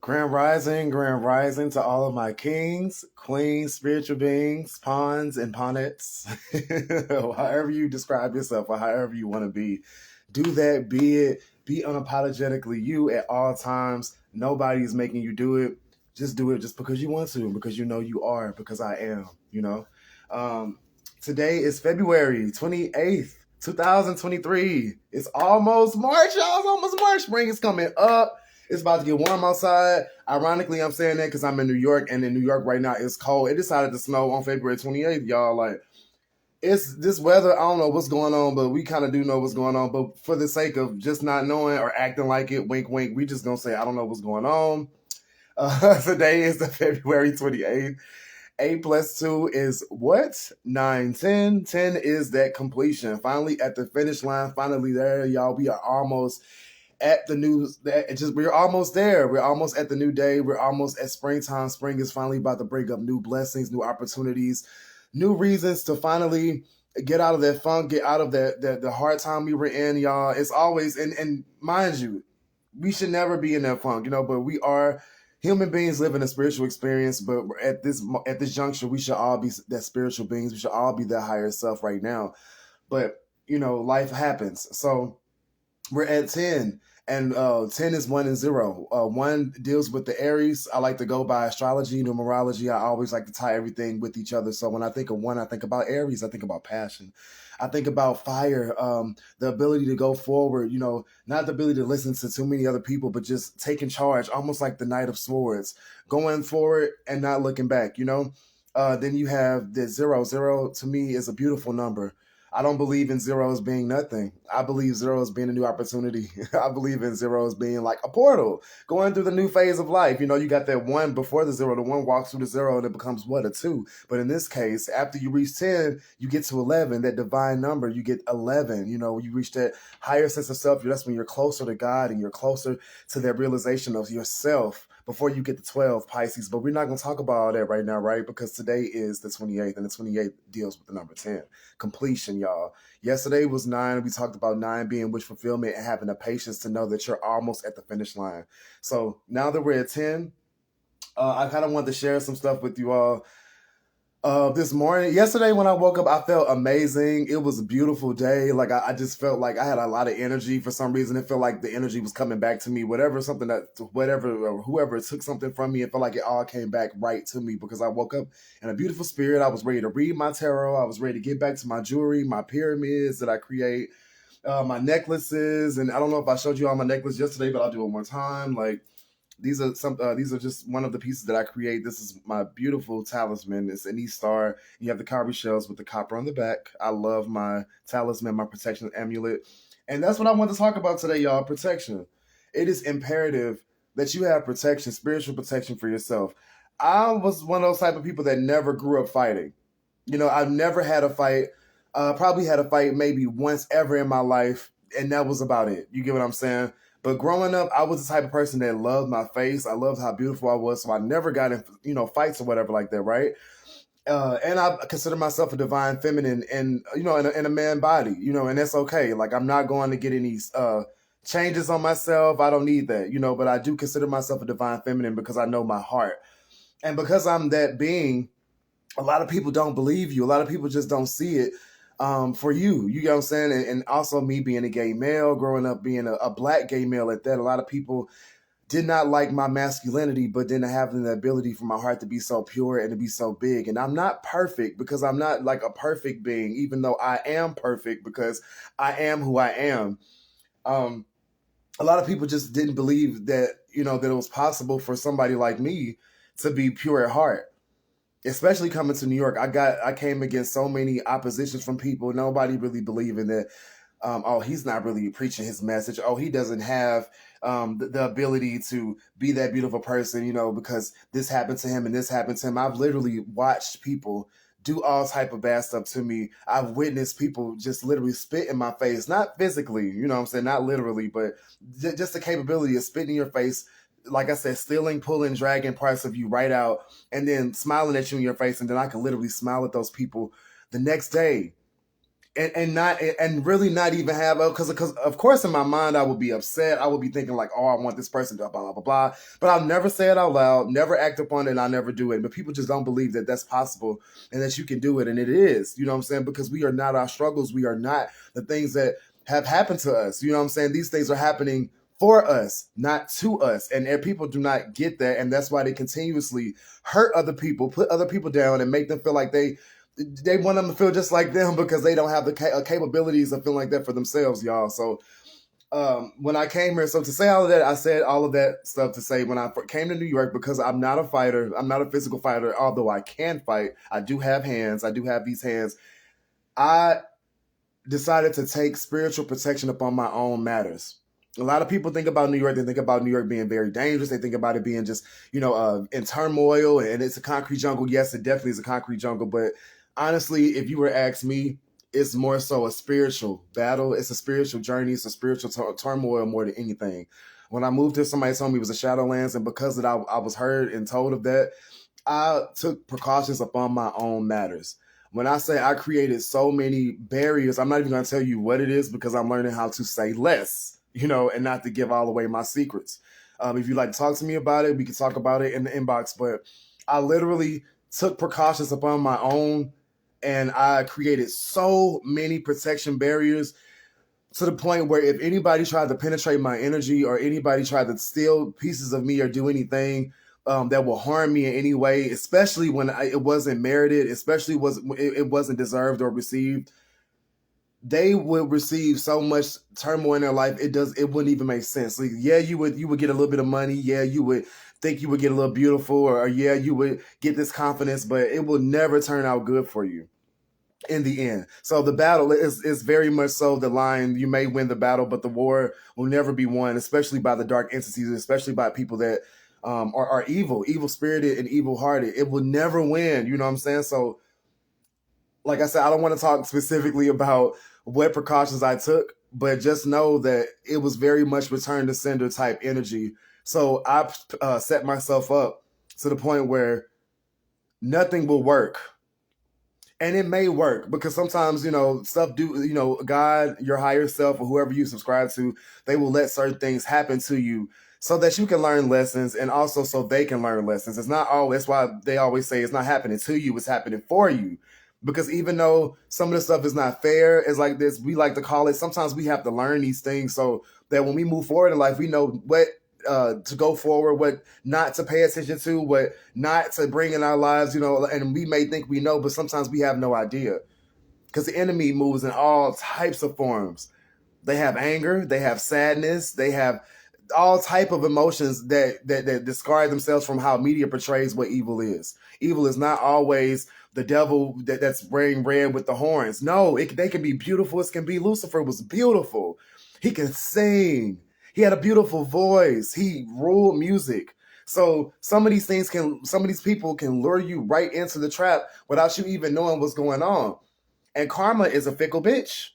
Grand rising to all of my kings, queens, spiritual beings, pawns, and pawnettes. However you describe yourself or however you want to be, do that, be it, be unapologetically you at all times. Nobody is making you do it. Just do it just because you want to, and because you know you are, because I am, you know. Um, Today is February 28th, 2023. It's almost March, y'all. It's almost March. Spring is coming up. It's about to get warm outside. Ironically, I'm saying that because I'm in New York, and in New York right now it's cold. It decided to snow on February 28th, y'all. Like, it's this weather. I don't know what's going on, but we kind of do know what's going on. But for the sake of just not knowing or acting like it, wink, wink, we just gonna say I don't know what's going on. Today is the February 28th. 8 plus 2 is what? 9, 10. 10 is that completion. Finally at the finish line. Finally there, y'all. We are almost at the new, we're almost there. We're almost at the new day. We're almost at springtime. Spring is finally about to bring up new blessings, new opportunities, new reasons to finally get out of that funk, get out of the hard time we were in, y'all. It's always, and mind you, we should never be in that funk, but we are human beings living a spiritual experience. But at this juncture, we should all be that spiritual beings. We should all be that higher self right now. But life happens. So we're at 10, and 10 is 1 and 0. 1 deals with the Aries. I like to go by astrology, numerology. I always like to tie everything with each other. So when I think of 1, I think about Aries. I think about passion. I think about fire, the ability to go forward, not the ability to listen to too many other people, but just taking charge, almost like the Knight of Swords, going forward and not looking back, Then you have the 0. 0 to me is a beautiful number. I don't believe in 0 as being nothing. I believe 0 as being a new opportunity. I believe in 0 as being like a portal, going through the new phase of life. You got that 1 before the 0. The 1 walks through the 0 and it becomes what? A 2. But in this case, after you reach 10, you get to 11, that divine number. You get 11. You reach that higher sense of self. That's when you're closer to God and you're closer to that realization of yourself before you get to 12, Pisces. But we're not going to talk about all that right now, right? Because today is the 28th, and the 28th deals with the number 10. Completion, y'all. Yesterday was 9. We talked about 9 being wish fulfillment and having the patience to know that you're almost at the finish line. So now that we're at 10, I kind of wanted to share some stuff with you all. This morning, yesterday when I woke up, I felt amazing. It was a beautiful day. Like I just felt like I had a lot of energy for some reason. It felt like the energy was coming back to me. Whatever or whoever took something from me, it felt like it all came back right to me because I woke up in a beautiful spirit. I was ready to read my tarot. I was ready to get back to my jewelry, my pyramids that I create, my necklaces. And I don't know if I showed you all my necklace yesterday, but I'll do it one time. Like, these are just one of the pieces that I create. This is my beautiful talisman. It's an E-star. You have the cowrie shells with the copper on the back. I love my talisman, my protection amulet. And that's what I want to talk about today, y'all. Protection. It is imperative that you have protection, spiritual protection for yourself. I was one of those type of people that never grew up fighting. I've never had a fight. Probably had a fight maybe once ever in my life, and that was about it. You get what I'm saying? But growing up, I was the type of person that loved my face. I loved how beautiful I was. So I never got in, fights or whatever like that, right? And I consider myself a divine feminine and, in a man body, and that's okay. Like, I'm not going to get any changes on myself. I don't need that, but I do consider myself a divine feminine because I know my heart. And because I'm that being, a lot of people don't believe you. A lot of people just don't see it. For you know what I'm saying? And also me being a gay male, growing up being a black gay male at that, a lot of people did not like my masculinity, but then having the ability for my heart to be so pure and to be so big. And I'm not perfect because I'm not like a perfect being, even though I am perfect because I am who I am. A lot of people just didn't believe that, that it was possible for somebody like me to be pure at heart. Especially coming to New York, I came against so many oppositions from people. Nobody really believing that. He's not really preaching his message. Oh, he doesn't have the ability to be that beautiful person, because this happened to him and this happened to him. I've literally watched people do all type of bad stuff to me. I've witnessed people just literally spit in my face, not physically, what I'm saying, not literally, but just the capability of spitting in your face. Like I said, stealing, pulling, dragging parts of you right out and then smiling at you in your face. And then I can literally smile at those people the next day and really not even have because of course in my mind I would be upset. I would be thinking like, oh, I want this person to blah blah blah blah, but I'll never say it out loud, never act upon it, and I'll never do it. But people just don't believe that that's possible and that you can do it, and it is. You know what I'm saying? Because we are not our struggles. We are not the things that have happened to us. You know what I'm saying? These things are happening for us, not to us, and people do not get that, and that's why they continuously hurt other people, put other people down, and make them feel like they want them to feel just like them because they don't have the capabilities of feeling like that for themselves, y'all. So when I came here, so to say all of that, I said all of that stuff to say when I came to New York, because I'm not a fighter, I'm not a physical fighter, although I can fight. I do have hands. I do have these hands. I decided to take spiritual protection upon my own matters. A lot of people think about New York. They think about New York being very dangerous. They think about it being just, in turmoil and it's a concrete jungle. Yes, it definitely is a concrete jungle. But honestly, if you were to ask me, it's more so a spiritual battle. It's a spiritual journey. It's a spiritual turmoil more than anything. When I moved here, somebody told me it was a Shadowlands. And because of that, I was heard and told of that. I took precautions upon my own matters. When I say I created so many barriers, I'm not even going to tell you what it is because I'm learning how to say less, and not to give all away my secrets. If you'd like to talk to me about it, we can talk about it in the inbox. But I literally took precautions upon my own, and I created so many protection barriers to the point where if anybody tried to penetrate my energy or anybody tried to steal pieces of me or do anything that will harm me in any way, especially when it wasn't merited, especially it wasn't deserved or received, they would receive so much turmoil in their life. It wouldn't even make sense. Like, yeah, you would get a little bit of money. Yeah, you would think you would get a little beautiful, or yeah, you would get this confidence, but it will never turn out good for you in the end. So the battle is very much so the line. You may win the battle, but the war will never be won, especially by the dark entities, especially by people that are evil spirited and evil hearted. It will never win. You know what I'm saying? So like I said, I don't want to talk specifically about what precautions I took, but just know that it was very much return to sender type energy. So I set myself up to the point where nothing will work. And it may work because sometimes, stuff God, your higher self, or whoever you subscribe to, they will let certain things happen to you so that you can learn lessons, and also so they can learn lessons. It's not always, that's why they always say it's not happening to you, it's happening for you. Because even though some of the stuff is not fair, it's like this, we like to call it, sometimes we have to learn these things so that when we move forward in life, we know what to go forward, what not to pay attention to, what not to bring in our lives, and we may think we know, but sometimes we have no idea. Because the enemy moves in all types of forms. They have anger, they have sadness, they have all type of emotions that discard themselves from how media portrays what evil is. Evil is not always the devil that's wearing red with the horns. No, they can be beautiful. It can be Lucifer was beautiful. He can sing. He had a beautiful voice. He ruled music. So some of these people can lure you right into the trap without you even knowing what's going on. And karma is a fickle bitch.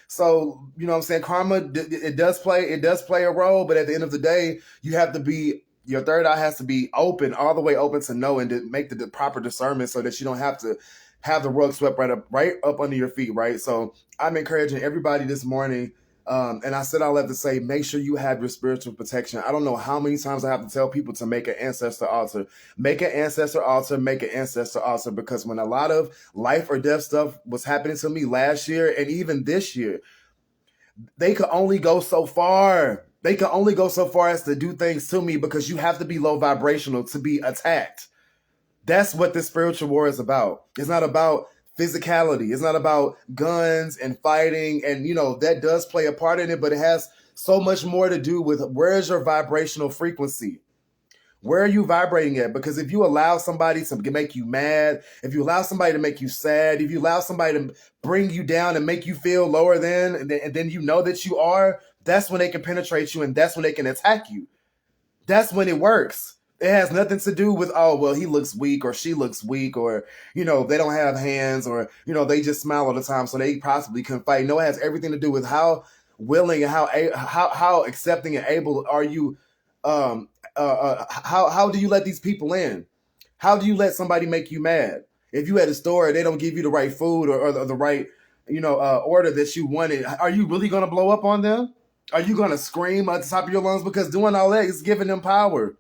So, you know what I'm saying? Karma, it does play a role, but at the end of the day, your third eye has to be open, all the way open to know and to make the proper discernment so that you don't have to have the rug swept right up under your feet, right? So I'm encouraging everybody this morning, and I said all that to say, make sure you have your spiritual protection. I don't know how many times I have to tell people to make an ancestor altar. Make an ancestor altar, make an ancestor altar, because when a lot of life or death stuff was happening to me last year and even this year, they could only go so far. They can only go so far as to do things to me because you have to be low vibrational to be attacked. That's what this spiritual war is about. It's not about physicality. It's not about guns and fighting. And, that does play a part in it, but it has so much more to do with where is your vibrational frequency? Where are you vibrating at? Because if you allow somebody to make you mad, if you allow somebody to make you sad, if you allow somebody to bring you down and make you feel lower than, and then you know that you are, that's when they can penetrate you and that's when they can attack you. That's when it works. It has nothing to do with, oh, well, he looks weak or she looks weak or, they don't have hands or, they just smile all the time so they possibly can fight. No, it has everything to do with how willing and how accepting and able are you. How do you let these people in? How do you let somebody make you mad? If you at a store, they don't give you the right food or the right order that you wanted, are you really going to blow up on them? Are you going to scream at the top of your lungs? Because doing all that is giving them power.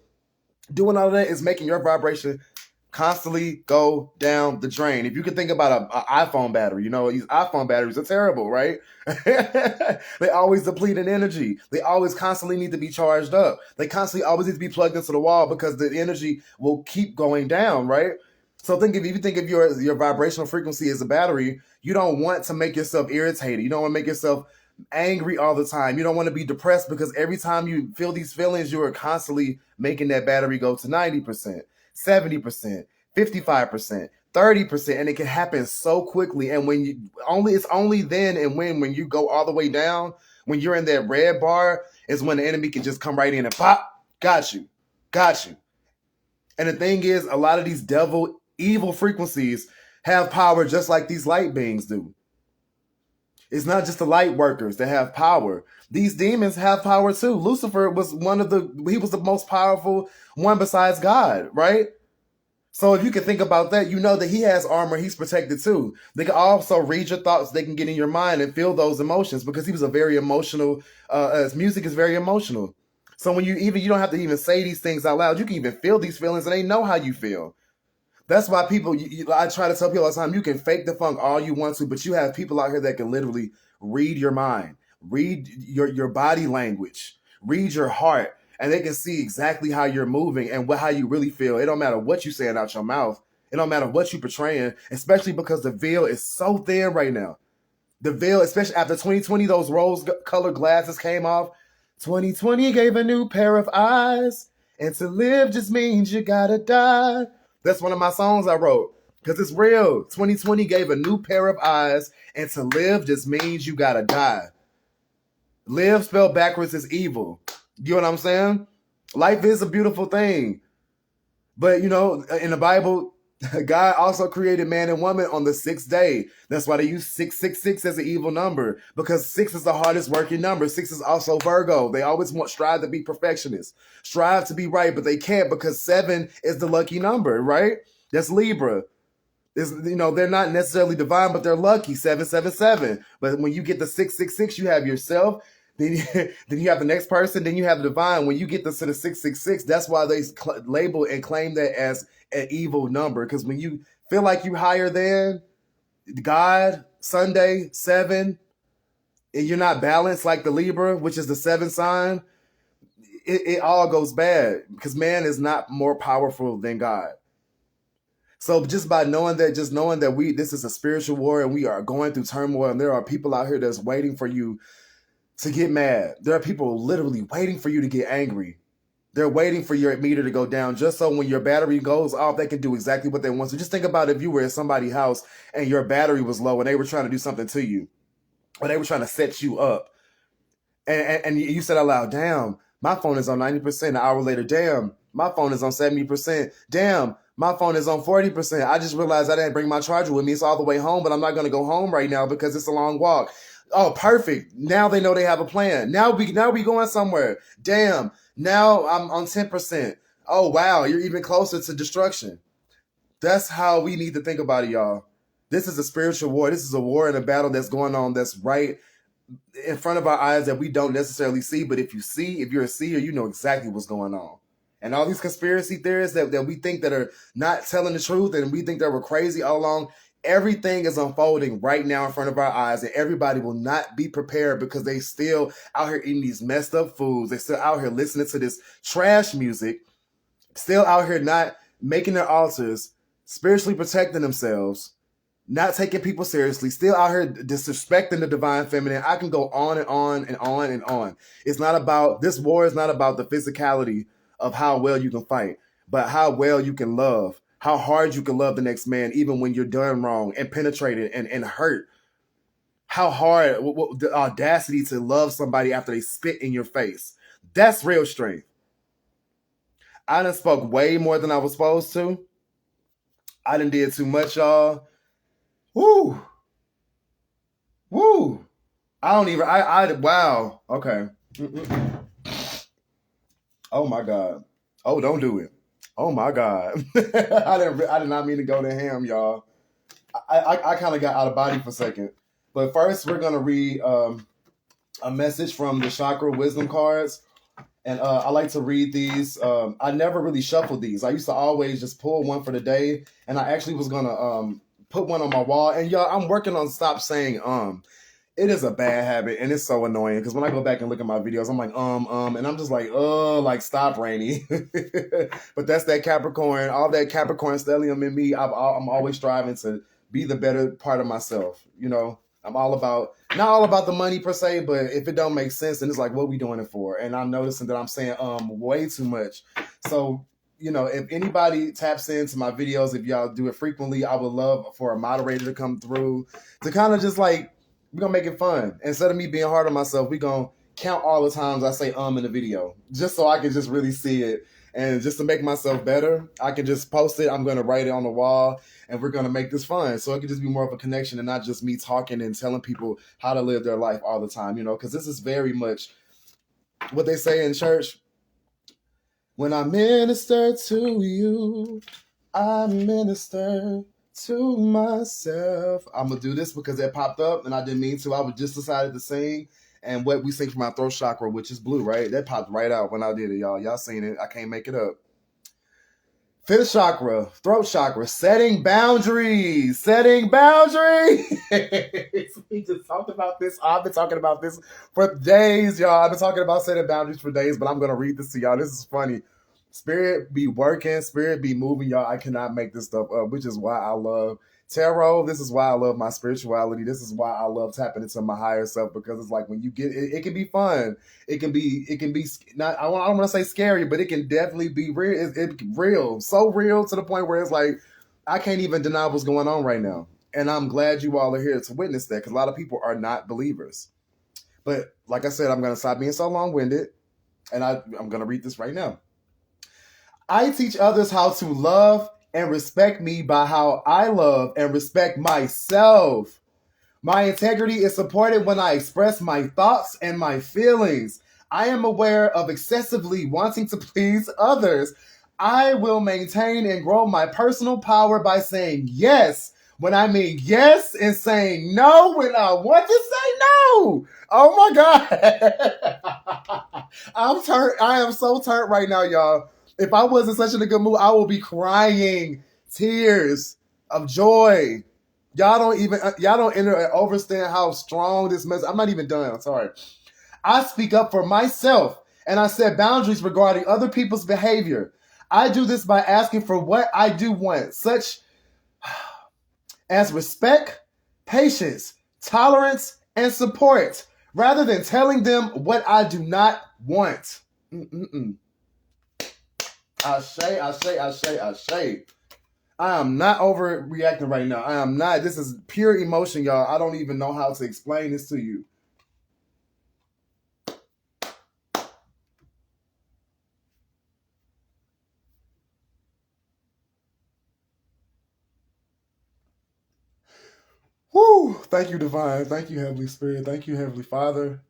Doing all that is making your vibration constantly go down the drain. If you can think about an iPhone battery, these iPhone batteries are terrible, right? They always deplete in energy. They always constantly need to be charged up. They constantly always need to be plugged into the wall because the energy will keep going down, right? So if you think of your vibrational frequency as a battery, you don't want to make yourself irritated. You don't want to make yourself angry all the time. You don't want to be depressed because every time you feel these feelings, you are constantly making that battery go to 90%, 70%, 55%, 30%, and it can happen so quickly. And it's only then and when you go all the way down, when you're in that red bar, is when the enemy can just come right in and pop, got you. And the thing is, a lot of these evil frequencies have power just like these light beings do. It's not just the light workers that have power. These demons have power too. Lucifer was he was the most powerful one besides God, right? So if you can think about that, you know that he has armor. He's protected too. They can also read your thoughts. They can get in your mind and feel those emotions because he was a very emotional, his music is very emotional. So when you don't have to even say these things out loud, you can even feel these feelings and they know how you feel. That's why people, I try to tell people all the time, you can fake the funk all you want to, but you have people out here that can literally read your mind, read your body language, read your heart, and they can see exactly how you're moving and how you really feel. It don't matter what you're saying out your mouth. It don't matter what you're portraying, especially because the veil is so thin right now. The veil, especially after 2020, those rose-colored glasses came off. 2020 gave a new pair of eyes, and to live just means you gotta die. That's one of my songs I wrote because it's real. 2020 gave a new pair of eyes, and to live just means you gotta die. Live spelled backwards is evil. You know what I'm saying? Life is a beautiful thing. But, in the Bible, God also created man and woman on the 6th day. That's why they use 666 as an evil number, because 6 is the hardest working number. 6 is also Virgo. They always strive to be perfectionists, strive to be right, but they can't because 7 is the lucky number, right? That's Libra. They're not necessarily divine, but they're lucky, 777. But when you get the 666, you have yourself. Then you have the next person. Then you have the divine. When you get to the 666, that's why they label and claim that as an evil number. Because when you feel like you're higher than God, Sunday, 7, and you're not balanced like the Libra, which is the 7 sign, it all goes bad because man is not more powerful than God. So just knowing that this is a spiritual war and we are going through turmoil and there are people out here that's waiting for you to get mad. There are people literally waiting for you to get angry. They're waiting for your meter to go down just so when your battery goes off, they can do exactly what they want. So just think about if you were in somebody's house and your battery was low and they were trying to do something to you or they were trying to set you up. And you said out loud, damn, my phone is on 90%. An hour later, damn, my phone is on 70%. Damn, my phone is on 40%. I just realized I didn't bring my charger with me. It's all the way home, but I'm not going to go home right now because it's a long walk. Oh, perfect. Now they know they have a plan. Now we going somewhere. Damn. Now I'm on 10%. Oh, wow. You're even closer to destruction. That's how we need to think about it, y'all. This is a spiritual war. This is a war and a battle that's going on that's right in front of our eyes that we don't necessarily see. But if you're a seer, you know exactly what's going on. And all these conspiracy theorists that we think that are not telling the truth and we think that we're crazy all along, everything is unfolding right now in front of our eyes, and everybody will not be prepared because they still out here eating these messed up foods. They still out here listening to this trash music, still out here not making their altars, spiritually protecting themselves, not taking people seriously, still out here disrespecting the divine feminine. I can go on and on and on and on. This war is not about the physicality of how well you can fight, but how well you can love. How hard you can love the next man, even when you're done wrong and penetrated and hurt. How hard, the audacity to love somebody after they spit in your face. That's real strength. I done spoke way more than I was supposed to. I done did too much, y'all. Woo. Wow. Okay. Oh my God. Oh, don't do it. Oh my God. I did not mean to go to ham, y'all. I kind of got out of body for a second. But first, we're gonna read a message from the Chakra Wisdom cards. And I like to read these. I never really shuffled these. I used to always just pull one for the day. And I actually was going to put one on my wall. And y'all, I'm working on stop saying It is a bad habit. And it's so annoying. Because when I go back and look at my videos, I'm like, And I'm just like, stop, Rainy. But that's that Capricorn. All that Capricorn stellium in me. I'm always striving to be the better part of myself. You know, I'm all about, not all about the money per se, but if it don't make sense, then it's like, what we doing it for? And I'm noticing that I'm saying way too much. So, you know, if anybody taps into my videos, if y'all do it frequently, I would love for a moderator to come through to kind of just like, we're gonna make it fun. Instead of me being hard on myself, we're gonna count all the times I say in the video, just so I can just really see it. And just to make myself better, I can just post it. I'm gonna write it on the wall, and we're gonna make this fun. So it can just be more of a connection and not just me talking and telling people how to live their life all the time, you know, because this is very much what they say in church. When I minister to you, I minister to myself. I'm gonna do this because it popped up and I didn't mean to. I was just decided to sing, and what we sing from my throat chakra, which is blue, right? That popped right out when I did it, y'all. Y'all seen it. I can't make it up. Fifth chakra, throat chakra, setting boundaries. Setting boundaries. We just talked about this. I've been talking about this for days, y'all. I've been talking about setting boundaries for days, but I'm gonna read this to y'all. This is funny. Spirit be working, spirit be moving, y'all. I cannot make this stuff up, which is why I love tarot. This is why I love my spirituality. This is why I love tapping into my higher self, because it's like when you get it, it can be fun. It can be not. I don't want to say scary, but it can definitely be real. It's real, so real to the point where it's like I can't even deny what's going on right now. And I'm glad you all are here to witness that, because a lot of people are not believers. But like I said, I'm gonna stop being so long-winded, and I'm gonna read this right now. I teach others how to love and respect me by how I love and respect myself. My integrity is supported when I express my thoughts and my feelings. I am aware of excessively wanting to please others. I will maintain and grow my personal power by saying yes when I mean yes and saying no when I want to say no. Oh my God. I am so turned right now, y'all. If I wasn't such in a good mood, I will be crying tears of joy. Y'all don't understand how strong this message. I'm not even done. I'm sorry. I speak up for myself and I set boundaries regarding other people's behavior. I do this by asking for what I do want, such as respect, patience, tolerance, and support, rather than telling them what I do not want. Ashe. I am not overreacting right now. I am not. This is pure emotion, y'all. I don't even know how to explain this to you. Whew. Thank you, Divine. Thank you, Heavenly Spirit. Thank you, Heavenly Father,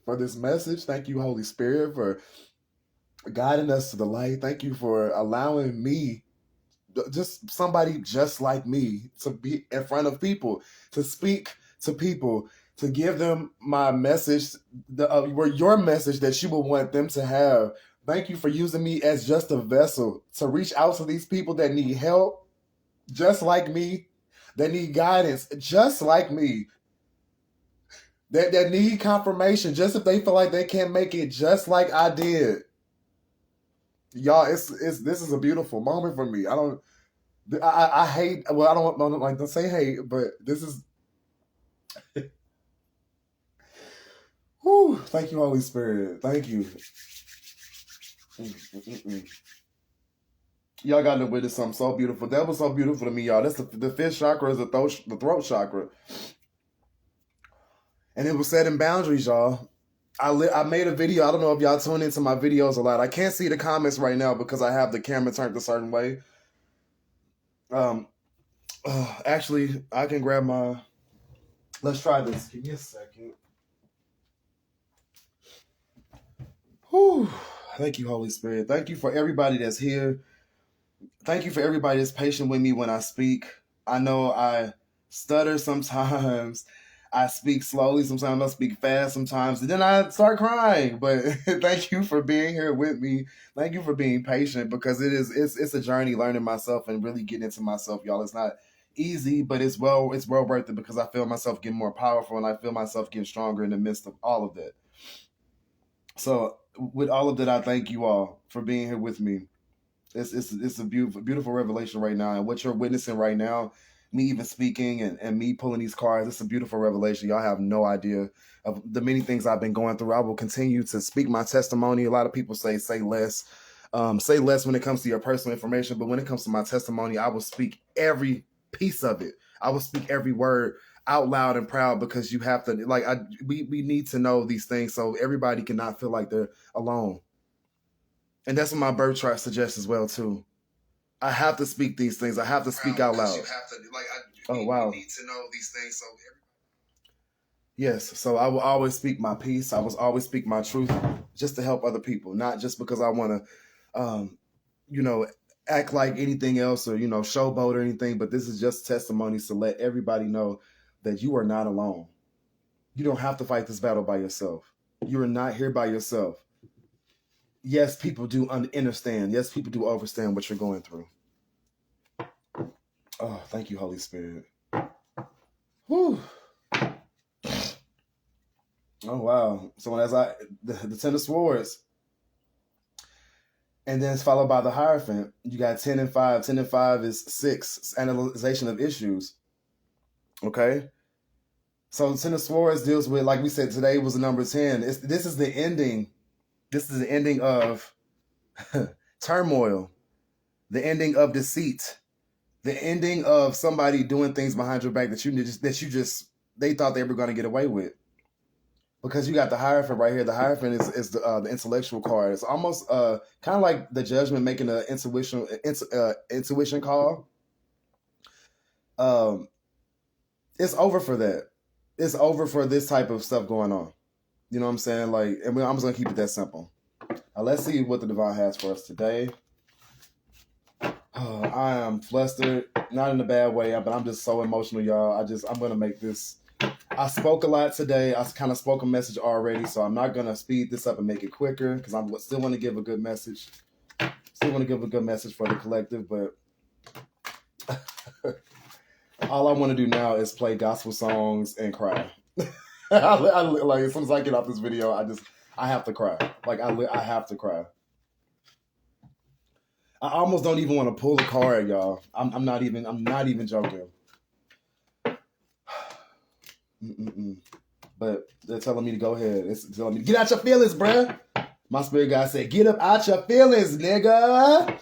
for this message. Thank you, Holy Spirit, for guiding us to the light. Thank you for allowing me, just somebody just like me, to be in front of people, to speak to people, to give them my message, your message that you would want them to have. Thank you for using me as just a vessel to reach out to these people that need help, just like me, that need guidance, just like me, that need confirmation, just if they feel like they can't make it, just like I did. Y'all, this is a beautiful moment for me. I hate. Well, I don't like to say hate, but this is. Whew, thank you, Holy Spirit. Thank you. Y'all got to witness something so beautiful. That was so beautiful to me, y'all. That's the fifth chakra is the throat chakra, and it was setting boundaries, y'all. I made a video. I don't know if y'all tune into my videos a lot. I can't see the comments right now because I have the camera turned a certain way. Actually, I can grab my. Let's try this. Give me a second. Whew. Thank you, Holy Spirit. Thank you for everybody that's here. Thank you for everybody that's patient with me when I speak. I know I stutter sometimes. I speak slowly sometimes. I speak fast sometimes, and then I start crying. But thank you for being here with me. Thank you for being patient, because it's a journey learning myself and really getting into myself, y'all. It's not easy, but it's well worth it, because I feel myself getting more powerful and I feel myself getting stronger in the midst of all of that. So with all of that, I thank you all for being here with me. It's a beautiful revelation right now, and what you're witnessing right now, me even speaking and me pulling these cards, it's a beautiful revelation. Y'all have no idea of the many things I've been going through. I will continue to speak my testimony. A lot of people say less. Say less when it comes to your personal information, but when it comes to my testimony, I will speak every piece of it. I will speak every word out loud and proud, because you have to, like, we need to know these things so everybody cannot feel like they're alone. And that's what my birth chart suggests as well too. I have to speak these things. I have to speak out loud. Oh wow! Need to know these things. So yes, so I will always speak my peace. I will always speak my truth, just to help other people, not just because I want to, act like anything else, or showboat or anything. But this is just testimonies to let everybody know that you are not alone. You don't have to fight this battle by yourself. You are not here by yourself. Yes, people do understand. Yes, people do understand what you're going through. Oh, thank you, Holy Spirit. Whew. Oh, wow. So as the Ten of Swords, and then it's followed by the Hierophant. You got 10 and 5. 10 and 5 is 6, analyzation of issues. Okay? So the Ten of Swords deals with, like we said, today was the number 10. This is the ending. This is the ending of turmoil, the ending of deceit, the ending of somebody doing things behind your back that they thought they were going to get away with. Because you got the Hierophant right here. The Hierophant is the intellectual card. It's almost kind of like the Judgment making an intuition call. It's over for that. It's over for this type of stuff going on. You know what I'm saying? Like, and I'm just gonna keep it that simple. Let's see what the Divine has for us today. I am flustered, not in a bad way, but I'm just so emotional, y'all. I'm gonna make this. I spoke a lot today. I kind of spoke a message already, so I'm not gonna speed this up and make it quicker, because I still want to give a good message. Still want to give a good message for the collective, but all I want to do now is play gospel songs and cry. Like, as soon as I get off this video, I have to cry. Like, I have to cry. I almost don't even want to pull a card, y'all. I'm not even joking. But they're telling me to go ahead. It's telling me, get out your feelings, bruh. My spirit guy said, get up out your feelings, nigga.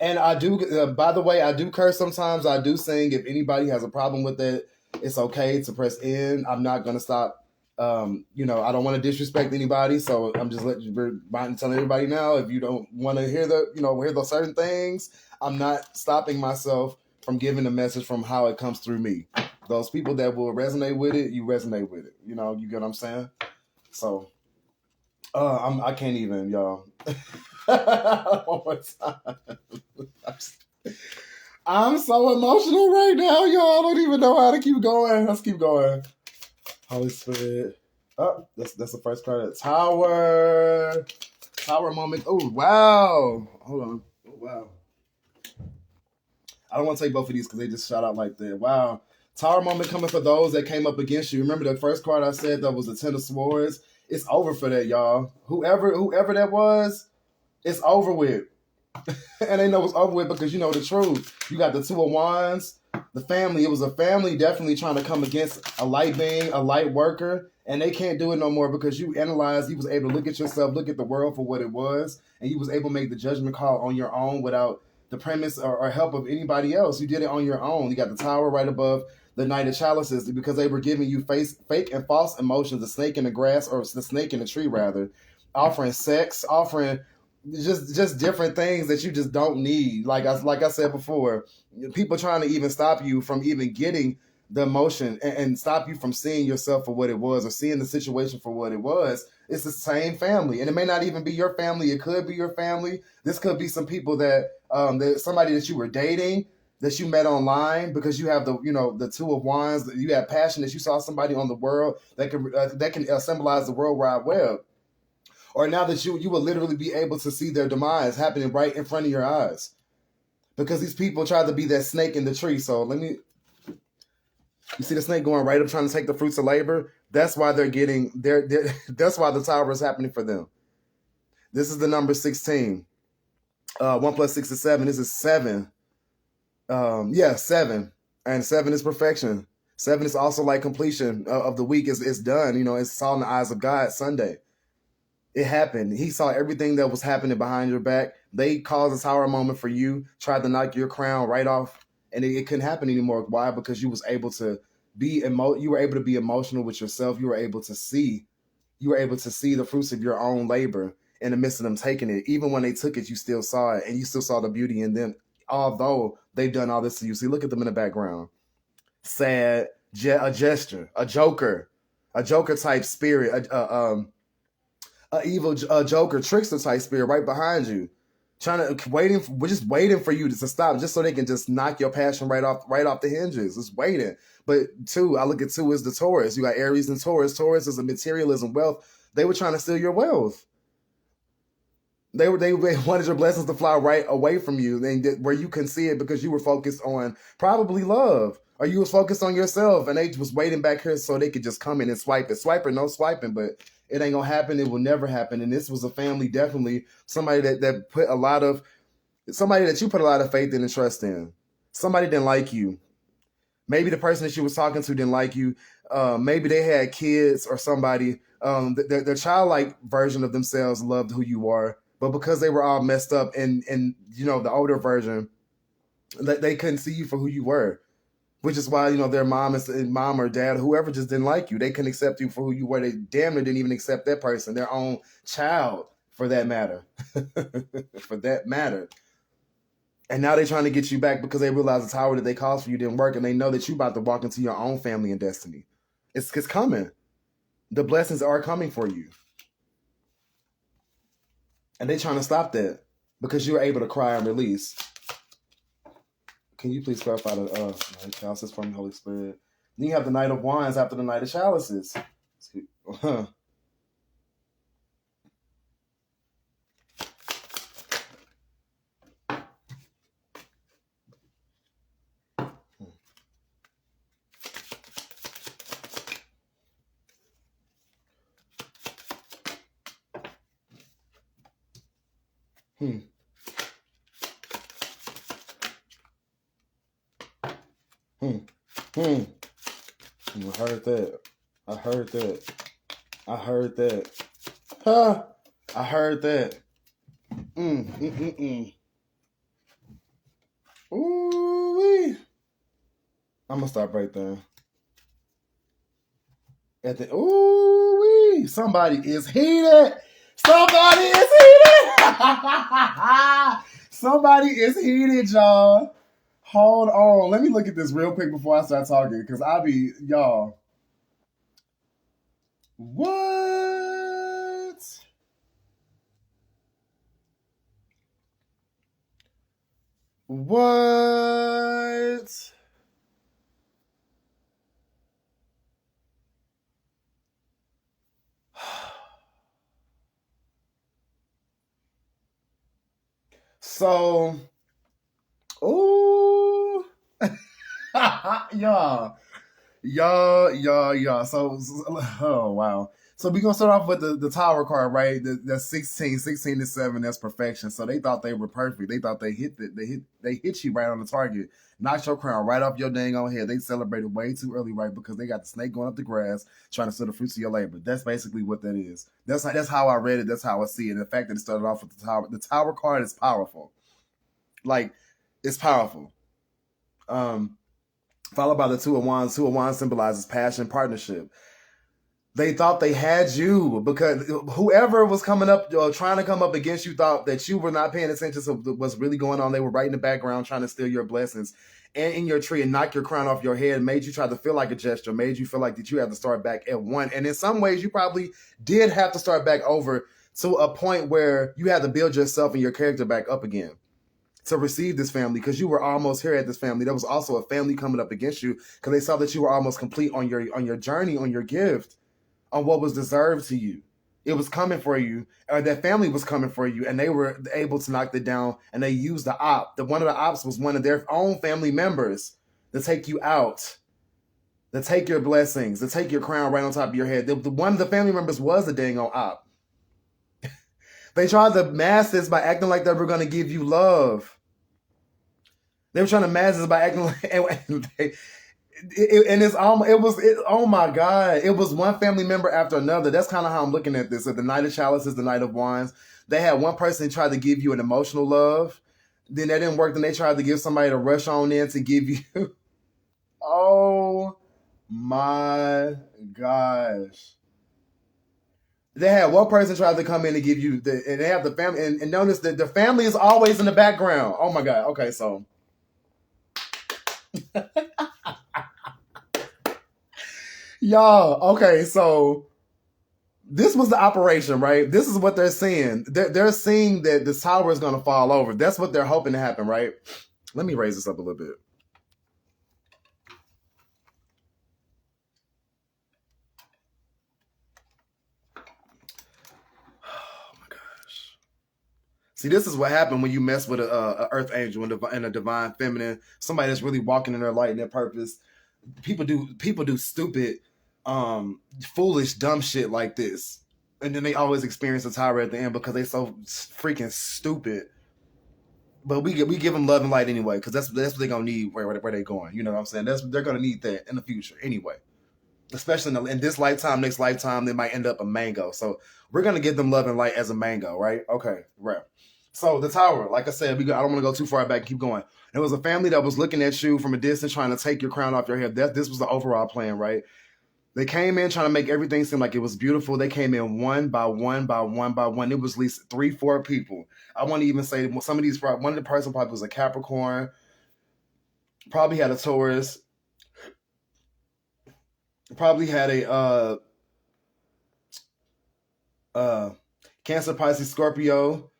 And I do, by the way, I do curse sometimes. I do sing. If anybody has a problem with it, it's okay to press in. I'm not going to stop. I don't want to disrespect anybody. So I'm just telling everybody now, if you don't want to hear hear those certain things, I'm not stopping myself from giving the message from how it comes through me. Those people that will resonate with it, you resonate with it. You get what I'm saying? So, I can't even, y'all. One more time. I'm so emotional right now, y'all. I don't even know how to keep going. Let's keep going. Holy Spirit. Oh, that's the first card. Tower moment. Oh, wow. Hold on. Oh, wow. I don't want to take both of these because they just shot out like that. Wow. Tower moment coming for those that came up against you. Remember the first card I said that was the Ten of Swords? It's over for that, y'all. Whoever that was, it's over with. And they know it's over with because you know the truth. You got the Two of Wands, the family. It was a family definitely trying to come against a light being, a light worker, and they can't do it no more because you analyzed, you was able to look at yourself, look at the world for what it was, and you was able to make the judgment call on your own without the premise or help of anybody else. You did it on your own. You got the Tower right above the Knight of Chalices because they were giving you fake and false emotions, the snake in the grass, or the snake in the tree rather, offering sex, offering just different things that you just don't need. Like I said before, people trying to even stop you from even getting the emotion and stop you from seeing yourself for what it was or seeing the situation for what it was. It's the same family, and it may not even be your family. It could be your family. This could be some people that somebody that you were dating that you met online because you have the Two of Wands. You have passion that you saw somebody on the world that can symbolize the World Wide Web. Or now that you will literally be able to see their demise happening right in front of your eyes. Because these people tried to be that snake in the tree. So you see the snake going right up trying to take the fruits of labor? That's why that's why the tower is happening for them. This is the number 16. 1 plus 6 is 7. This is 7. 7. And 7 is perfection. 7 is also like completion of the week. It's done. It's saw in the eyes of God Sunday. It happened. He saw everything that was happening behind your back. They caused a tower moment for you, tried to knock your crown right off, and it couldn't happen anymore. Why? Because you was able to you were able to be emotional with yourself. You were able to see the fruits of your own labor in the midst of them taking it. Even when they took it, you still saw it, and you still saw the beauty in them, although they've done all this to you. See, look at them in the background. Sad, a gesture, a joker type spirit, evil joker, trickster type spirit right behind you, waiting for you to stop, just so they can just knock your passion right off the hinges. Just waiting. But I look at 2 as the Taurus. You got Aries and Taurus. Taurus is a materialism, wealth. They were trying to steal your wealth. They wanted your blessings to fly right away from you, where you couldn't see it because you were focused on probably love, or you was focused on yourself, and they was waiting back here so they could just come in and swipe it. Swiper, no swiping, but it ain't gonna happen. It will never happen. And this was a family, definitely somebody that put somebody that you put a lot of faith in and trust in. Somebody didn't like you. Maybe the person that you was talking to didn't like you. Maybe they had kids or somebody. Their childlike version of themselves loved who you are. But because they were all messed up and the older version, they couldn't see you for who you were. Which is why, their mom or dad, whoever just didn't like you. They couldn't accept you for who you were. They damn near didn't even accept that person, their own child, for that matter. For that matter. And now they're trying to get you back because they realize the tower that they caused for you didn't work, and they know that you're about to walk into your own family and destiny. It's coming. The blessings are coming for you. And they're trying to stop that because you're able to cry and release. Can you please clarify the chalices from the Holy Spirit? Then you have the Knight of Wands after the Knight of Chalices. I heard that. Huh? I heard that. Ooh-wee. I'm gonna stop right there. Ooh-wee. Somebody is heated. Somebody is heated, y'all. Hold on. Let me look at this real quick before I start talking, because y'all. What? So, ooh. Y'all. So, oh, wow. So we're going to start off with the Tower card, right? That's 16 to 7. That's perfection. So they thought they were perfect. They thought they hit you right on the target. Knocked your crown right off your dang on head. They celebrated way too early, right? Because they got the snake going up the grass trying to steal the fruits of your labor. That's basically what that is. That's how I read it. That's how I see it. And the fact that it started off with the Tower. The Tower card is powerful. Like, it's powerful. Followed by the Two of Wands. Two of Wands symbolizes passion, partnership. They thought they had you because whoever was coming up or trying to come up against you thought that you were not paying attention to what's really going on. They were right in the background trying to steal your blessings and in your tree and knock your crown off your head, made you try to feel like a gesture, made you feel like that you had to start back at 1. And in some ways, you probably did have to start back over to a point where you had to build yourself and your character back up again. to receive this family because you were almost here at this family. There was also a family coming up against you because they saw that you were almost complete on your journey, on your gift, on what was deserved to you. It was coming for you, or that family was coming for you, and they were able to knock it down. And they used the op. One of the ops was one of their own family members to take you out, to take your blessings, to take your crown right on top of your head. One of the family members was a dang on op. They tried to mask this by acting like they were going to give you love. They were trying to mask this by acting like, oh my God, it was one family member after another. That's kind of how I'm looking at this. At the Knight of Chalices, the Knight of Wands, they had one person try to give you an emotional love. Then that didn't work. Then they tried to give somebody to rush on in to give you. Oh my gosh. They had one person try to come in and give you, and they have the family, and notice that the family is always in the background. Oh my God. Okay, so. Y'all, okay, so this was the operation, right? This is what they're seeing. They're seeing that the tower is going to fall over. That's what they're hoping to happen, right? Let me raise this up a little bit. See, this is what happened when you mess with a earth angel and a divine feminine, somebody that's really walking in their light and their purpose. People do stupid, foolish, dumb shit like this, and then they always experience a tower at the end because they so freaking stupid. But we give them love and light anyway, because that's what they're gonna need where they're going. You know what I'm saying? They're gonna need that in the future anyway. Especially in this lifetime, next lifetime, they might end up a mango. So we're gonna give them love and light as a mango, right? Okay, right. So the tower, like I said, I don't want to go too far back and keep going. There was a family that was looking at you from a distance, trying to take your crown off your head. This was the overall plan, right? They came in trying to make everything seem like it was beautiful. They came in one by one by one by one. It was at least 3-4 people. I want to even say some of these. One of the person probably was a Capricorn. Probably had a Taurus. Probably had a Cancer, Pisces, Scorpio.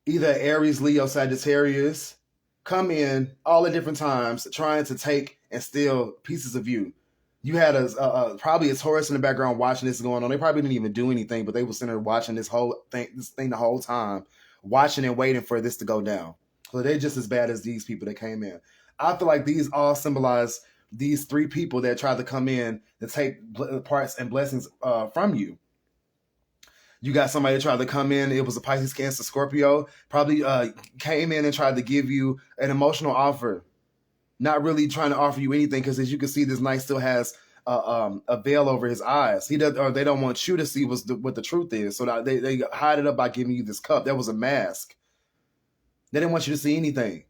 Either Aries, Leo, Sagittarius, come in all at different times trying to take and steal pieces of you. You had probably a Taurus in the background watching this going on. They probably didn't even do anything, but they were sitting there watching this thing the whole time, watching and waiting for this to go down. So they're just as bad as these people that came in. I feel like these all symbolize these 3 people that tried to come in to take parts and blessings from you. You got somebody that tried to come in. It was a Pisces, Cancer, Scorpio. Probably came in and tried to give you an emotional offer. Not really trying to offer you anything because, as you can see, this knight still has a veil over his eyes. They don't want you to see what the truth is. So they hide it up by giving you this cup. That was a mask. They didn't want you to see anything.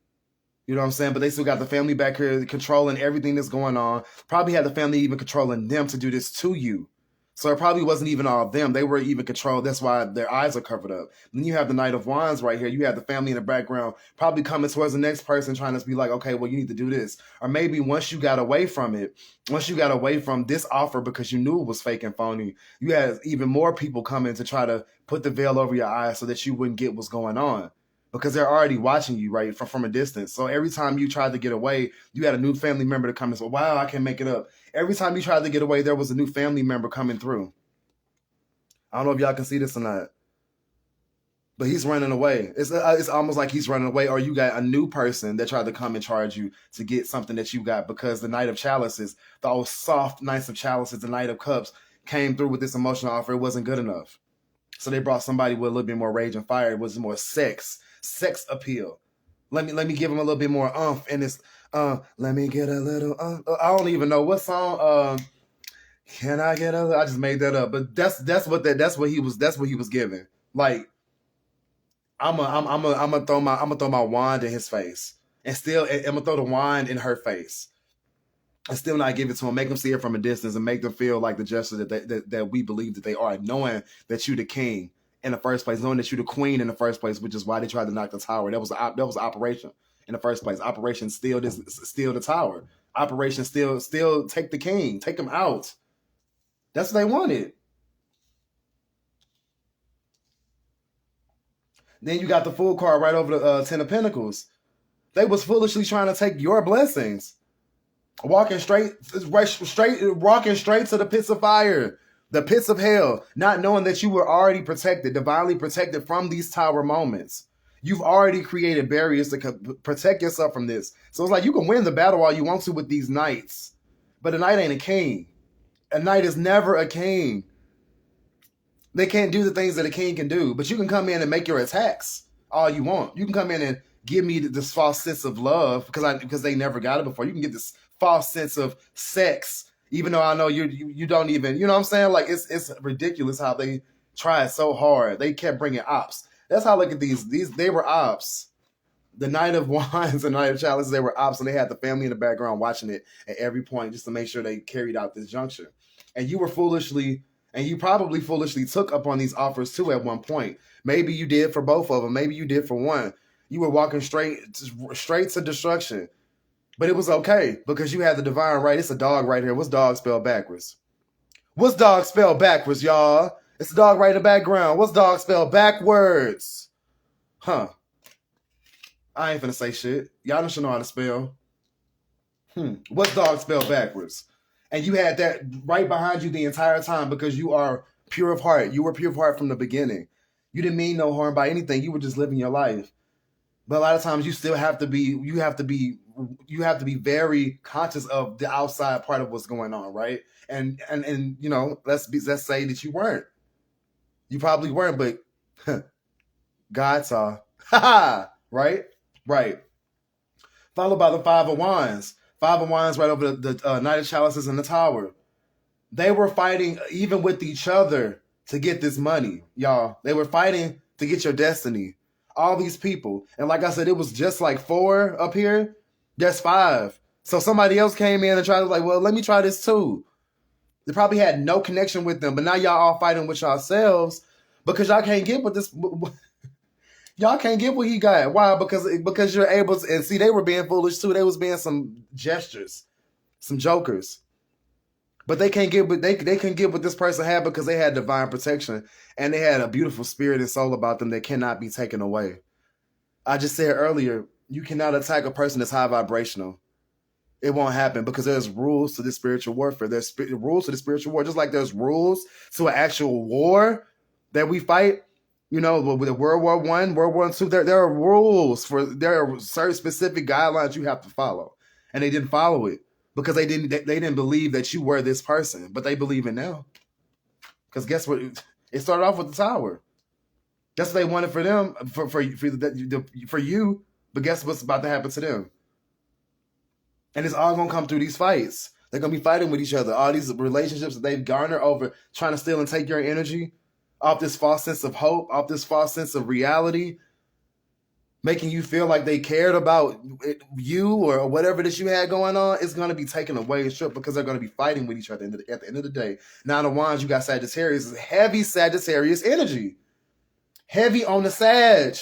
You know what I'm saying? But they still got the family back here controlling everything that's going on. Probably had the family even controlling them to do this to you. So it probably wasn't even all of them. They were even controlled. That's why their eyes are covered up. Then you have the Knight of Wands right here. You have the family in the background probably coming towards the next person trying to be like, okay, well, you need to do this. Or maybe once you got away from it, once you got away from this offer because you knew it was fake and phony, you had even more people coming to try to put the veil over your eyes so that you wouldn't get what's going on. Because they're already watching you, right, from a distance. So every time you tried to get away, you had a new family member to come and say, wow, I can make it up. Every time you tried to get away, there was a new family member coming through. I don't know if y'all can see this or not. But he's running away. It's almost like he's running away, or you got a new person that tried to come and charge you to get something that you got, because the Knight of Chalices, those soft Knights of Chalices, the Knight of Cups, came through with this emotional offer. It wasn't good enough. So they brought somebody with a little bit more rage and fire. It was more sex appeal. Let me give him a little bit more umph in this. Let me get a little I don't even know what song. Can I get a? I just made that up, but that's what he was giving. Like I'm gonna throw my wand in his face, and still I'm gonna throw the wand in her face, and still not give it to him. Make them see it from a distance, and make them feel like the gesture that we believe that they are, knowing that you the king in the first place, knowing that you the queen in the first place, which is why they tried to knock the tower. That was the operation in the first place. Operation steal the tower. Operation steal take the king, take him out. That's what they wanted. Then you got the Fool card right over the Ten of Pentacles. They was foolishly trying to take your blessings. Walking straight to the pits of fire, the pits of hell, not knowing that you were already protected, divinely protected from these tower moments. You've already created barriers to protect yourself from this. So it's like you can win the battle all you want to with these knights, but a knight ain't a king. A knight is never a king. They can't do the things that a king can do, but you can come in and make your attacks all you want. You can come in and give me this false sense of love because they never got it before. You can get this false sense of sex, even though I know you don't even, you know what I'm saying? Like it's ridiculous how they tried so hard. They kept bringing ops. That's how I look at these. They were ops. The Knight of Wands and Knight of Chalices, they were ops, and they had the family in the background watching it at every point just to make sure they carried out this juncture. And you probably foolishly took up on these offers too at one point. Maybe you did for both of them. Maybe you did for one. You were walking straight to destruction. But it was okay because you had the divine right. It's a dog right here. What's dog spelled backwards? What's dog spelled backwards, y'all? It's a dog right in the background. What's dog spelled backwards? Huh. I ain't finna say shit. Y'all should know how to spell. What's dog spelled backwards? And you had that right behind you the entire time because you are pure of heart. You were pure of heart from the beginning. You didn't mean no harm by anything. You were just living your life. But a lot of times you still have to be very conscious of the outside part of what's going on, right? And you know, let's say that you weren't. You probably weren't, but God saw. Right? Right. Followed by the Five of Wands. Five of Wands right over the Knight of Chalices in the Tower. They were fighting even with each other to get this money, y'all. They were fighting to get your destiny. All these people. And like I said, it was just like 4 up here. There's 5. So somebody else came in and tried to well, let me try this too. They probably had no connection with them. But now y'all all fighting with yourselves because y'all can't get what this... Y'all can't get what he got. Why? Because you're able to... And see, they were being foolish too. They was being some gestures. Some jokers. But they can't get what they couldn't get what this person had because they had divine protection and they had a beautiful spirit and soul about them that cannot be taken away. I just said earlier, you cannot attack a person that's high vibrational. It won't happen because there's rules to this spiritual warfare. There's rules to the spiritual war, just like there's rules to an actual war that we fight. You know, with World War I, World War II, there are rules there are certain specific guidelines you have to follow, and they didn't follow it. Because they didn't believe that you were this person, but they believe it now. Because guess what? It started off with the tower. That's what they wanted for them, for you. But guess what's about to happen to them? And it's all gonna come through these fights. They're gonna be fighting with each other. All these relationships that they've garnered over trying to steal and take your energy, off this false sense of hope, off this false sense of reality. Making you feel like they cared about you or whatever that you had going on, it's going to be taken away and stripped because they're going to be fighting with each other at the end of the day. Now, the Wands, you got Sagittarius. It's heavy Sagittarius energy. Heavy on the Sag.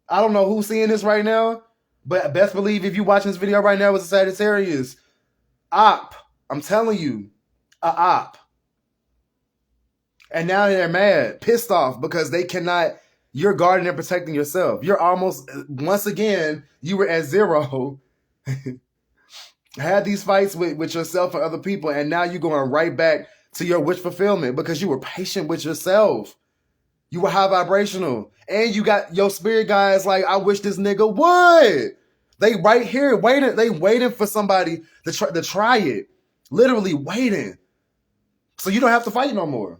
I don't know who's seeing this right now, but best believe if you're watching this video right now with a Sagittarius, op. I'm telling you, a op. And now they're mad, pissed off because they cannot... You're guarding and protecting yourself. You're almost, once again, you were at 0. Had these fights with yourself and other people, and now you're going right back to your wish fulfillment because you were patient with yourself. You were high vibrational. And you got your spirit guys like, I wish this nigga would. They right here waiting. They waiting for somebody to try it. Literally waiting. So you don't have to fight no more.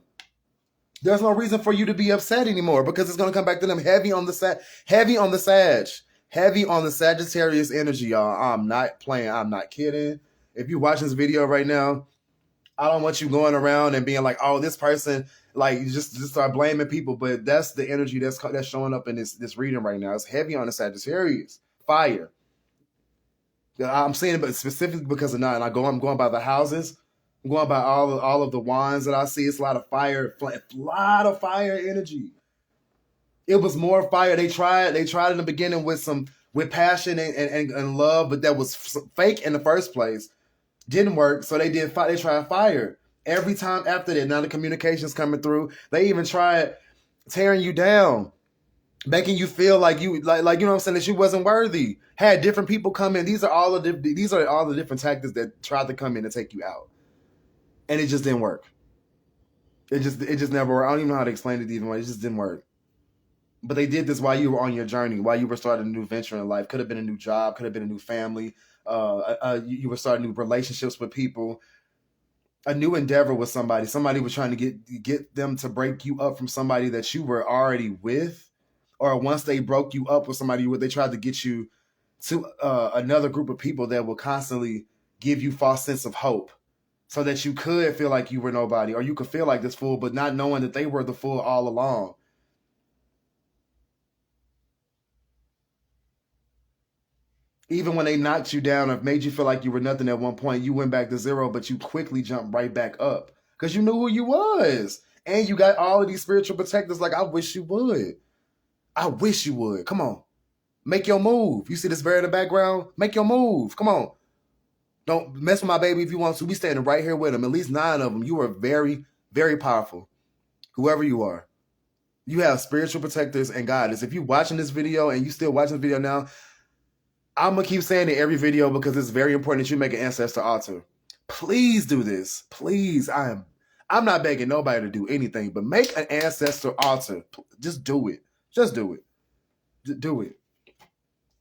There's no reason for you to be upset anymore because it's going to come back to them heavy on the Sag. Heavy on the Sagittarius energy, y'all. I'm not playing. I'm not kidding. If you're watching this video right now, I don't want you going around and being like, oh, this person, like, you just start blaming people. But that's the energy that's showing up in this reading right now. It's heavy on the Sagittarius. Fire. I'm saying it but specifically because of 9. I'm going by the houses. I'm going by all of the wands that I see. It's a lot of fire energy. It was more fire. They tried in the beginning with passion and love, but that was fake in the first place. Didn't work, so they tried fire. Every time after that, now the communication's coming through. They even tried tearing you down. making you feel like you like you know what I'm saying, that you wasn't worthy. Had different people come in. These are all the different tactics that tried to come in and take you out, and it just didn't work. It just never worked. I don't even know how to explain it even. It just didn't work. But they did this while you were on your journey, while you were starting a new venture in life. Could have been a new job, could have been a new family. You were starting new relationships with people, a new endeavor with somebody. Somebody was trying to get them to break you up from somebody that you were already with, or once they broke you up with somebody, they tried to get you to another group of people that will constantly give you false sense of hope, so that you could feel like you were nobody, or you could feel like this fool, but not knowing that they were the fool all along. Even when they knocked you down or made you feel like you were nothing at one point, you went back to zero, but you quickly jumped right back up because you knew who you was. And you got all of these spiritual protectors. Like, I wish you would. I wish you would. Come on. Make your move. You see this bear in the background? Make your move. Come on. Don't mess with my baby if you want to. We standing right here with him. At least 9 of them. You are very, very powerful. Whoever you are. You have spiritual protectors and guidance. If you're watching this video and you still watching this video now, I'm going to keep saying it every video because it's very important that you make an ancestor altar. Please do this. Please. I'm not begging nobody to do anything, but make an ancestor altar. Just do it. Just do it. Just do it.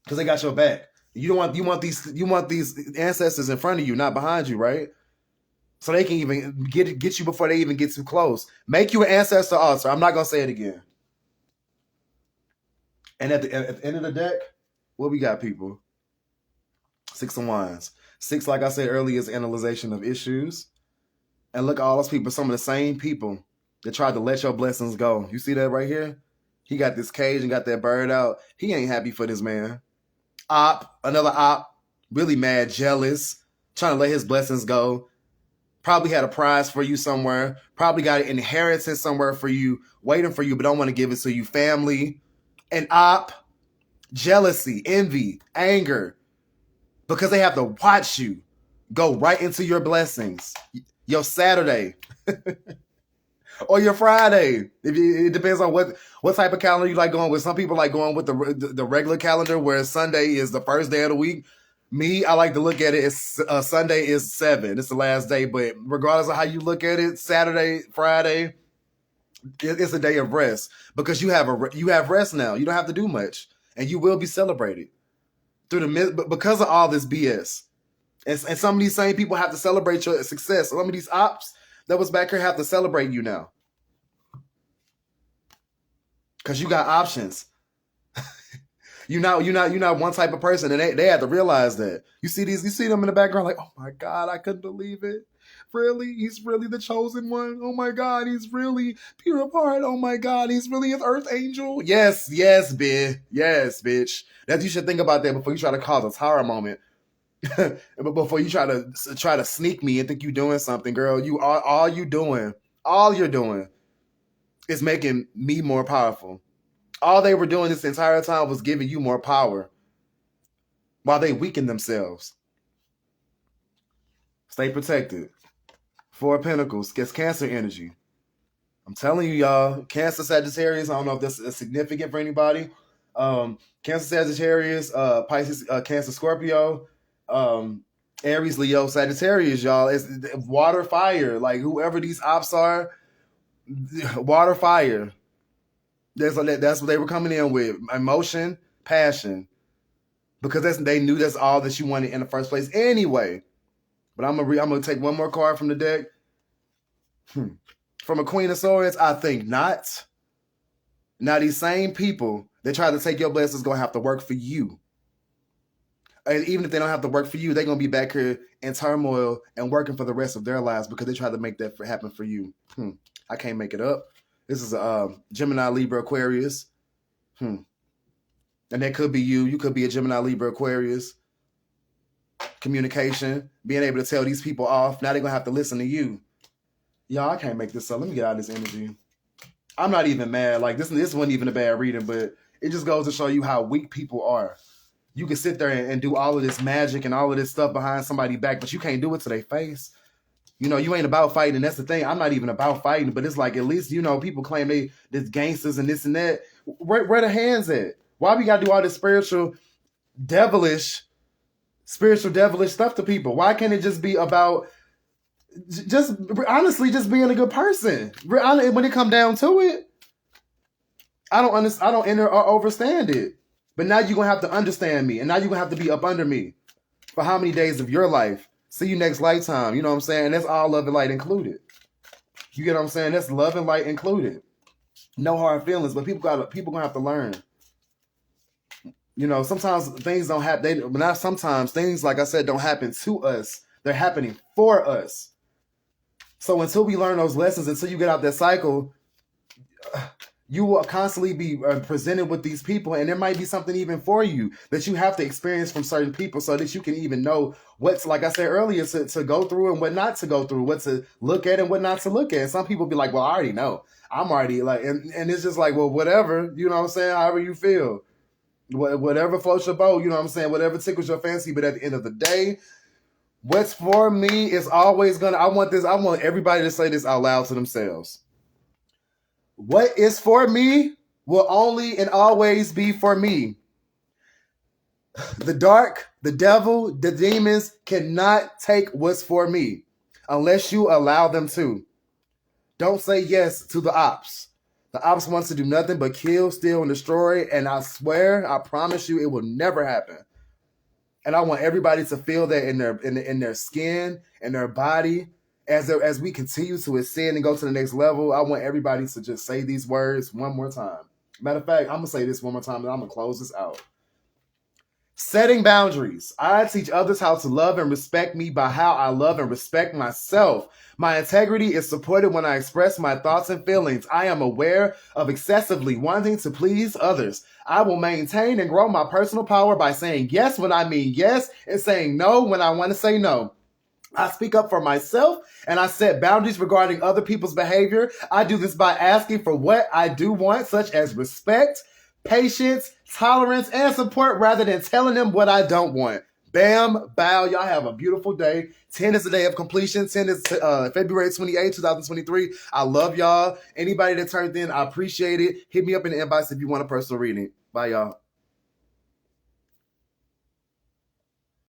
Because they got your back. You want these ancestors in front of you, not behind you, right? So they can even get you before they even get too close. Make you an ancestor altar. I'm not going to say it again. And at the end of the deck, what we got, people? 6 of Wands. 6, like I said earlier, is analyzation of issues. And look at all those people, some of the same people that tried to let your blessings go. You see that right here? He got this cage and got that bird out. He ain't happy for this man. Another op, really mad, jealous, trying to let his blessings go. Probably had a prize for you somewhere. Probably got an inheritance somewhere for you, waiting for you, but don't want to give it to you. Family. An op, jealousy, envy, anger. Because they have to watch you go right into your blessings. Your Saturday. Or your Friday. It depends on what type of calendar you like going with. Some people like going with the regular calendar where Sunday is the first day of the week. Me, I like to look at it as Sunday is 7. It's the last day. But regardless of how you look at it, Saturday, Friday, it's a day of rest. Because you have rest now. You don't have to do much. And you will be celebrated. Because of all this BS. And some of these same people have to celebrate your success. Some of these ops that was back here have to celebrate you now. Because you got options. You're not one type of person, and they have to realize that. You see them in the background, like, oh my God, I couldn't believe it. Really? He's really the chosen one? Oh my God, he's really Peter apart. Oh my God, he's really an earth angel. Yes, bitch. Yes, bitch. That you should think about that before you try to cause a tower moment. But before you try to sneak me and think you're doing something, girl, all you're doing is making me more powerful. All they were doing this entire time was giving you more power while they weaken themselves. Stay protected. 4 of Pentacles gets Cancer energy. I'm telling you, y'all, Cancer, Sagittarius, I don't know if that's significant for anybody. Cancer, Sagittarius, Pisces, Cancer, Scorpio, Aries, Leo, Sagittarius, y'all. It's water, fire. Like, whoever these ops are, water, fire. That's what they were coming in with. Emotion, passion. Because they knew that's all that you wanted in the first place anyway. But I'm gonna take one more card from the deck. From a Queen of Swords, I think not. Now these same people that try to take your blessings gonna have to work for you. And even if they don't have to work for you, they're gonna be back here in turmoil and working for the rest of their lives because they try to make that happen for you. I can't make it up. This is Gemini, Libra, Aquarius. And that could be you. You could be a Gemini, Libra, Aquarius. Communication, being able to tell these people off. Now they're going to have to listen to you. Y'all, I can't make this up. Let me get out of this energy. I'm not even mad. Like, this wasn't even a bad reading, but it just goes to show you how weak people are. You can sit there and do all of this magic and all of this stuff behind somebody's back, but you can't do it to their face. You know, you ain't about fighting, and that's the thing. I'm not even about fighting, but it's like, at least, people claim this gangsters and this and that. Where the hands at? Why we gotta do all this devilish stuff to people? Why can't it just be about just honestly just being a good person? When it come down to it, I don't enter or understand it. But now you're gonna have to understand me, and now you're gonna have to be up under me for how many days of your life? See you next lifetime. You know what I'm saying? And that's all love and light included. You get what I'm saying? That's love and light included. No hard feelings, but people gonna have to learn. You know, sometimes things don't happen. But not sometimes things, like I said, don't happen to us. They're happening for us. So until we learn those lessons, until you get out that cycle, you will constantly be presented with these people, and there might be something even for you that you have to experience from certain people so that you can even know what's, like I said earlier, to go through and what not to go through, what to look at and what not to look at. And some people be like, well, I already know. I'm already like, and it's just like, well, whatever, you know what I'm saying? However you feel. Whatever floats your boat, you know what I'm saying? Whatever tickles your fancy. But at the end of the day, what's for me is always gonna, I want everybody to say this out loud to themselves. What is for me will only and always be for me. The dark, the devil, the demons cannot take what's for me unless you allow them to. Don't say yes to the ops. The ops wants to do nothing but kill, steal, and destroy. And I swear, I promise you, it will never happen. And I want everybody to feel that in their skin and their body. As we continue to ascend and go to the next level, I want everybody to just say these words one more time. Matter of fact, I'm going to say this one more time, and I'm going to close this out. Setting boundaries. I teach others how to love and respect me by how I love and respect myself. My integrity is supported when I express my thoughts and feelings. I am aware of excessively wanting to please others. I will maintain and grow my personal power by saying yes when I mean yes and saying no when I want to say no. I speak up for myself and I set boundaries regarding other people's behavior. I do this by asking for what I do want, such as respect, patience, tolerance, and support rather than telling them what I don't want. Bam, bow. Y'all have a beautiful day. 10 is the day of completion. 10 is February 28, 2023. I love y'all. Anybody that turned in, I appreciate it. Hit me up in the inbox if you want a personal reading. Bye, y'all.